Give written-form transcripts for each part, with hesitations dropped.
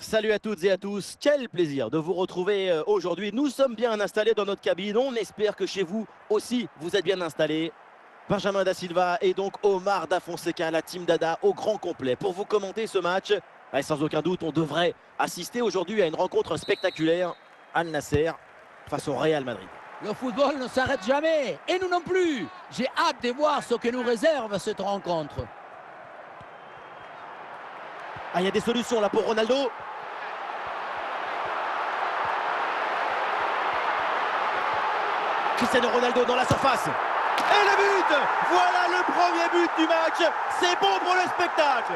Salut à toutes et à tous, quel plaisir de vous retrouver aujourd'hui. Nous sommes bien installés dans notre cabine, on espère que chez vous aussi vous êtes bien installés. Benjamin Da Silva et donc Omar Da Fonseca, la team Dada au grand complet. Pour vous commenter ce match, sans aucun doute on devrait assister aujourd'hui à une rencontre spectaculaire. Al Nasser face au Real Madrid. Le football ne s'arrête jamais, et nous non plus. J'ai hâte de voir ce que nous réserve cette rencontre. Ah, il y a des solutions là pour Ronaldo. Cristiano Ronaldo dans la surface. Et le but! Voilà le premier but du match. C'est bon pour le spectacle.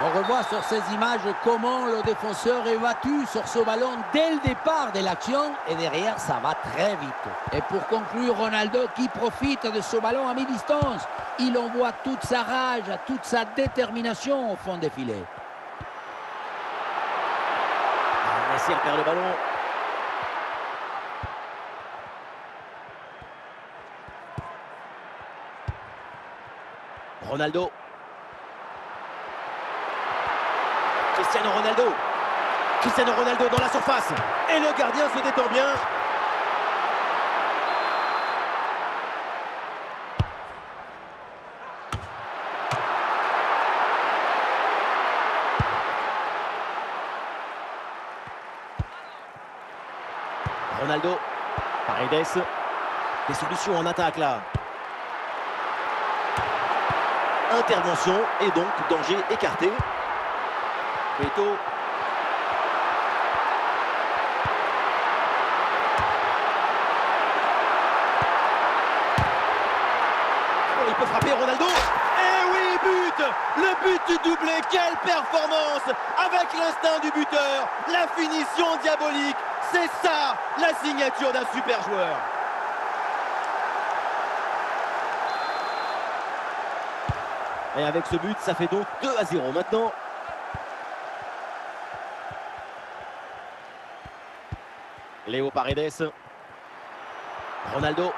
On revoit sur ces images comment le défenseur est battu sur ce ballon dès le départ de l'action. Et derrière, ça va très vite. Et pour conclure, Ronaldo qui profite de ce ballon à mi-distance. Il envoie toute sa rage, toute sa détermination au fond des filets. Nasser perd le ballon. Ronaldo. Cristiano Ronaldo. Cristiano Ronaldo dans la surface. Et le gardien se détend bien. Ronaldo. Paredes. Des solutions en attaque là. Intervention et donc danger écarté. Beto. Oh, il peut frapper Ronaldo. Et oui, but! Le but du doublé, quelle performance! Avec l'instinct du buteur, la finition diabolique. C'est ça, la signature d'un super joueur. Et avec ce but, ça fait donc 2-0 maintenant. Léo Paredes. Ronaldo.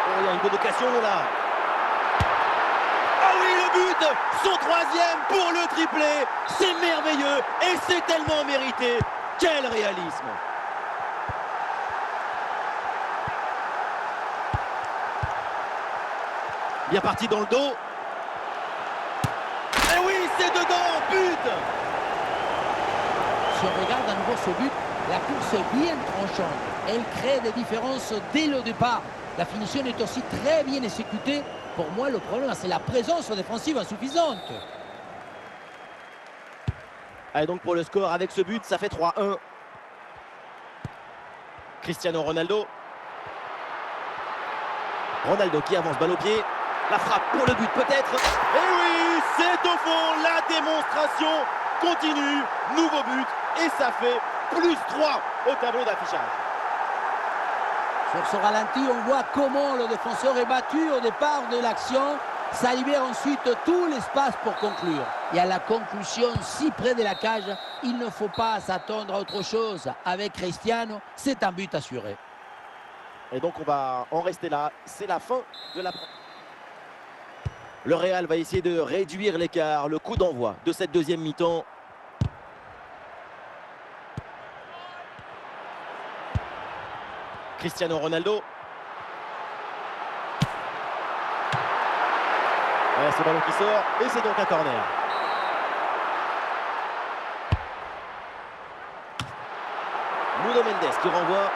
Oh, il y a une bonne occasion là. Ah oui, le but! Son troisième pour le triplé. C'est merveilleux et c'est tellement mérité. Quel réalisme! Bien parti dans le dos. Et oui, c'est dedans, but! Si on regarde à nouveau ce but, la course est bien tranchante. Elle crée des différences dès le départ. La finition est aussi très bien exécutée. Pour moi, le problème, c'est la présence défensive insuffisante. Allez, donc pour le score, avec ce but, ça fait 3-1. Cristiano Ronaldo. Ronaldo qui avance, balle au pied. La frappe pour le but peut-être. Et oui, c'est au fond, la démonstration continue. Nouveau but et ça fait +3 au tableau d'affichage. Sur ce ralenti, on voit comment le défenseur est battu au départ de l'action. Ça libère ensuite tout l'espace pour conclure. Et à la conclusion, si près de la cage, il ne faut pas s'attendre à autre chose. Avec Cristiano, c'est un but assuré. Et donc on va en rester là. C'est la fin de la... Le Real va essayer de réduire l'écart. Le coup d'envoi de cette deuxième mi-temps. Cristiano Ronaldo. Ouais, ce ballon qui sort. Et c'est donc un corner. Nuno Mendes qui renvoie.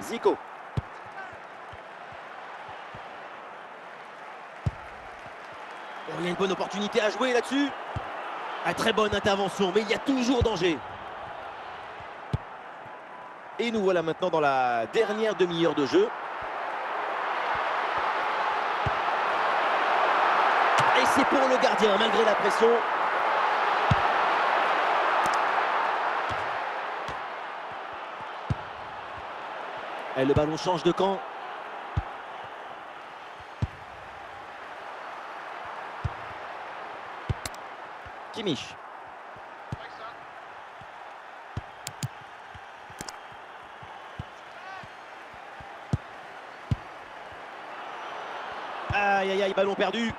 Zico. Oh, il y a une bonne opportunité à jouer là-dessus. Très bonne intervention, mais il y a toujours danger. Et nous voilà maintenant dans la dernière demi-heure de jeu. Et c'est pour le gardien, malgré la pression. Et le ballon change de camp. Kimmich. Aïe, aïe, aïe, ballon perdu.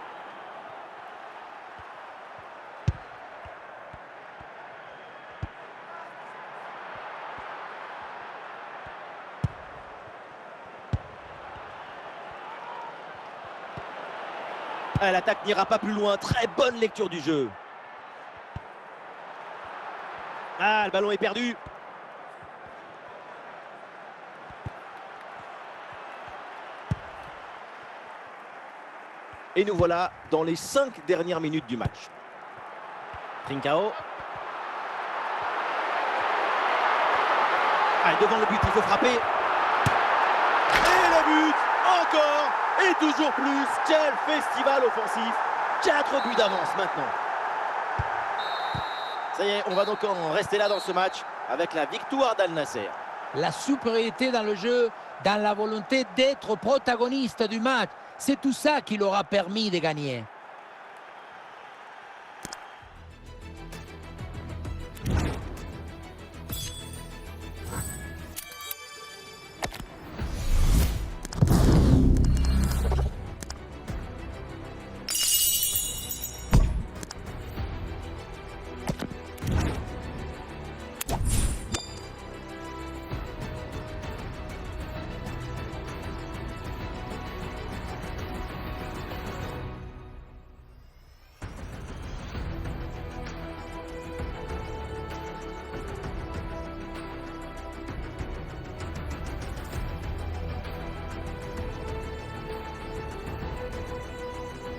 Ah, l'attaque n'ira pas plus loin. Très bonne lecture du jeu. Ah, le ballon est perdu. Et nous voilà dans les 5 dernières minutes du match. Trincao. Allez, devant le but, il faut frapper. Et le but, encore, et toujours plus. Quel festival offensif. 4 buts d'avance maintenant. Ça y est, on va donc en rester là dans ce match avec la victoire d'Al Nasser. La supériorité dans le jeu, dans la volonté d'être protagoniste du match, c'est tout ça qui leur a permis de gagner.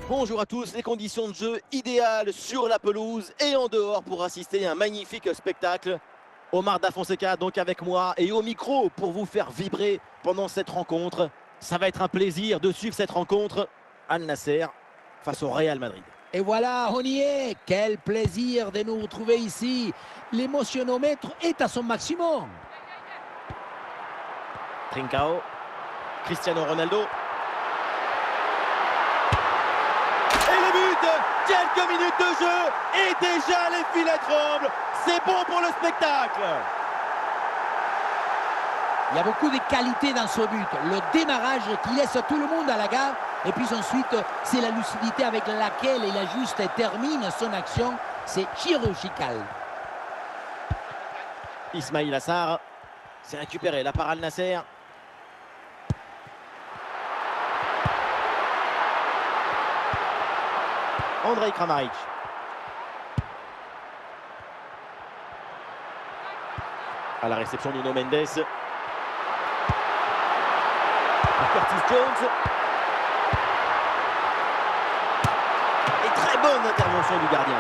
Bonjour à tous, les conditions de jeu idéales sur la pelouse et en dehors pour assister à un magnifique spectacle. Omar Da Fonseca donc avec moi et au micro pour vous faire vibrer pendant cette rencontre. Ça va être un plaisir de suivre cette rencontre. Al Nasser face au Real Madrid. Et voilà, on y est. Quel plaisir de nous retrouver ici. L'émotionnomètre est à son maximum. Trincao, Cristiano Ronaldo. Quelques minutes de jeu et déjà les filets tremblent. C'est bon pour le spectacle. Il y a beaucoup de qualité dans ce but. Le démarrage qui laisse tout le monde à la gare. Et puis ensuite, c'est la lucidité avec laquelle il ajuste et termine son action. C'est chirurgical. Ismail Assar. C'est récupéré là par Al Nasser. Andrej Kramaric. À la réception Nuno Mendes. Curtis Jones. Et très bonne intervention du gardien.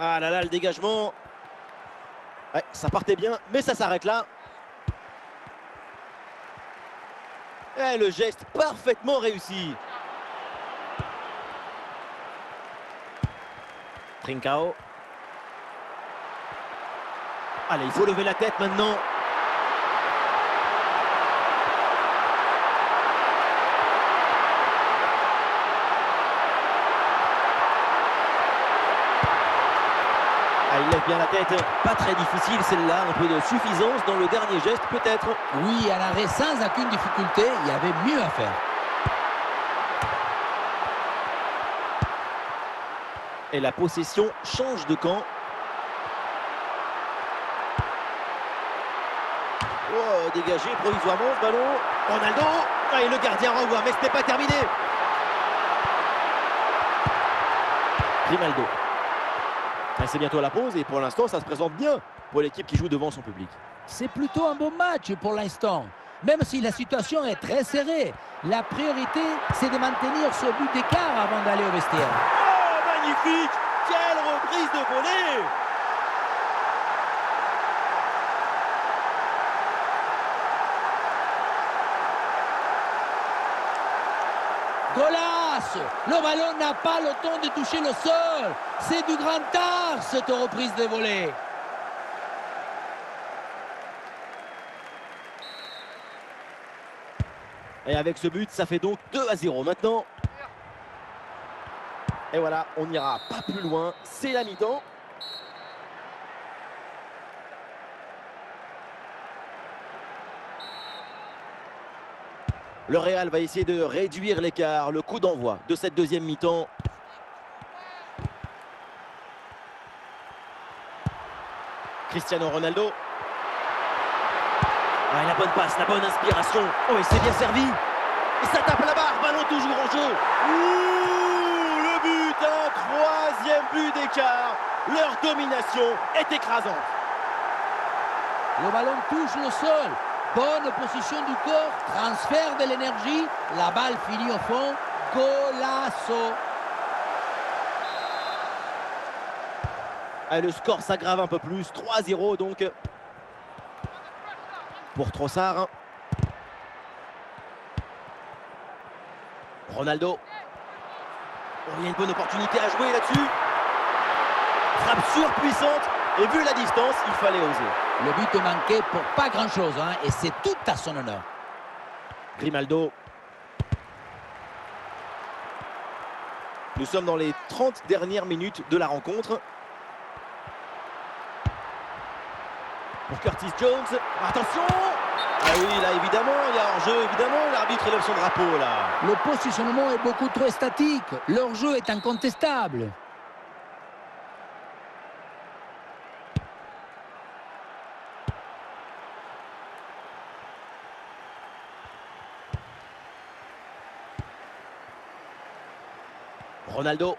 Ah là là, le dégagement. Ouais, ça partait bien, mais ça s'arrête là. Et le geste parfaitement réussi. Trincao. Allez, il faut lever la tête maintenant. Ah, il lève bien la tête. Pas très difficile celle-là. Un peu de suffisance dans le dernier geste peut-être. Oui, à l'arrêt sans aucune difficulté. Il y avait mieux à faire. Et la possession change de camp. Oh, dégagé provisoirement ce ballon. Ronaldo. Ah, et le gardien renvoie, mais ce n'est pas terminé. Grimaldo. Ah, c'est bientôt la pause et pour l'instant, ça se présente bien pour l'équipe qui joue devant son public. C'est plutôt un bon match pour l'instant. Même si la situation est très serrée. La priorité, c'est de maintenir ce but d'écart avant d'aller au vestiaire. Oh, magnifique! Quelle reprise de volée! Golasse! Le ballon n'a pas le temps de toucher le sol. C'est du grand art, cette reprise de volée. Et avec ce but, ça fait donc 2-0 maintenant. Et voilà, on n'ira pas plus loin. C'est la mi-temps. Le Real va essayer de réduire l'écart. Le coup d'envoi de cette deuxième mi-temps. Cristiano Ronaldo. Ah, la bonne passe, la bonne inspiration. Oh, et c'est bien servi. Et ça tape la barre. Ballon toujours en jeu. Ouh, le but, un troisième but d'écart. Leur domination est écrasante. Le ballon touche le sol. Bonne position du corps. Transfert de l'énergie. La balle finit au fond. Golasso. Ah, le score s'aggrave un peu plus. 3-0 donc. Pour Trossard. Ronaldo. Oh, il y a une bonne opportunité à jouer là-dessus. Frappe surpuissante. Et vu la distance, il fallait oser. Le but manquait pour pas grand-chose, hein, et c'est tout à son honneur. Grimaldo. Nous sommes dans les 30 dernières minutes de la rencontre. Pour Curtis Jones. Attention! Ah oui, là, évidemment, il y a hors-jeu, évidemment. L'arbitre lève son drapeau, là. Le positionnement est beaucoup trop statique. Leur jeu est incontestable. Ronaldo.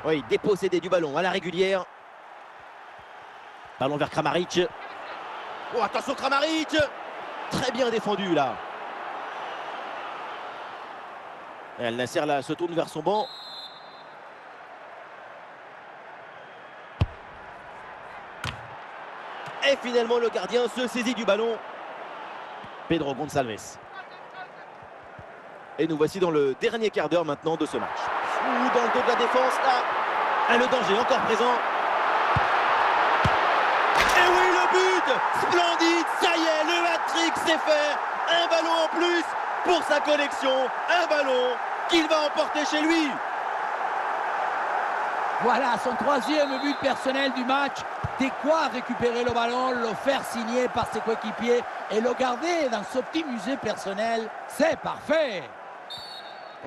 Oui, dépossédé du ballon à la régulière. Ballon vers Kramaric. Oh, attention Kramaric! Très bien défendu là. Et Al Nasser là se tourne vers son banc. Et finalement le gardien se saisit du ballon. Pedro Gonçalves. Et nous voici dans le dernier quart d'heure maintenant de ce match. Ouh, dans le dos de la défense là. Et le danger encore présent. Et oui, le but! Splendide, ça y est, le hat-trick c'est fait. Un ballon en plus pour sa collection. Un ballon qu'il va emporter chez lui. Voilà son troisième but personnel du match. De quoi récupérer le ballon, le faire signer par ses coéquipiers et le garder dans ce petit musée personnel. C'est parfait.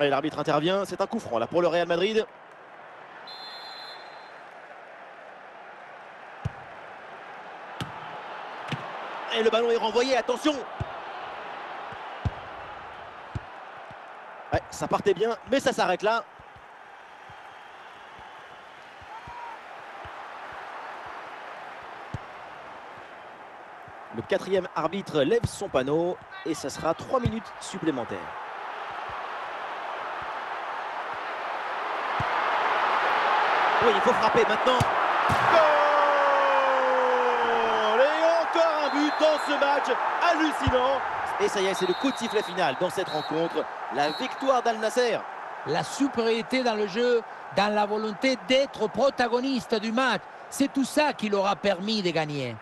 Et l'arbitre intervient, c'est un coup franc là pour le Real Madrid. Et le ballon est renvoyé, attention. Ouais, ça partait bien, mais ça s'arrête là. Le quatrième arbitre lève son panneau et ça sera 3 minutes supplémentaires. Oui, il faut frapper maintenant. Goal! Et encore un but dans ce match hallucinant. Et ça y est, c'est le coup de sifflet final dans cette rencontre. La victoire d'Al Nasser. La supériorité dans le jeu, dans la volonté d'être protagoniste du match. C'est tout ça qui leur a permis de gagner.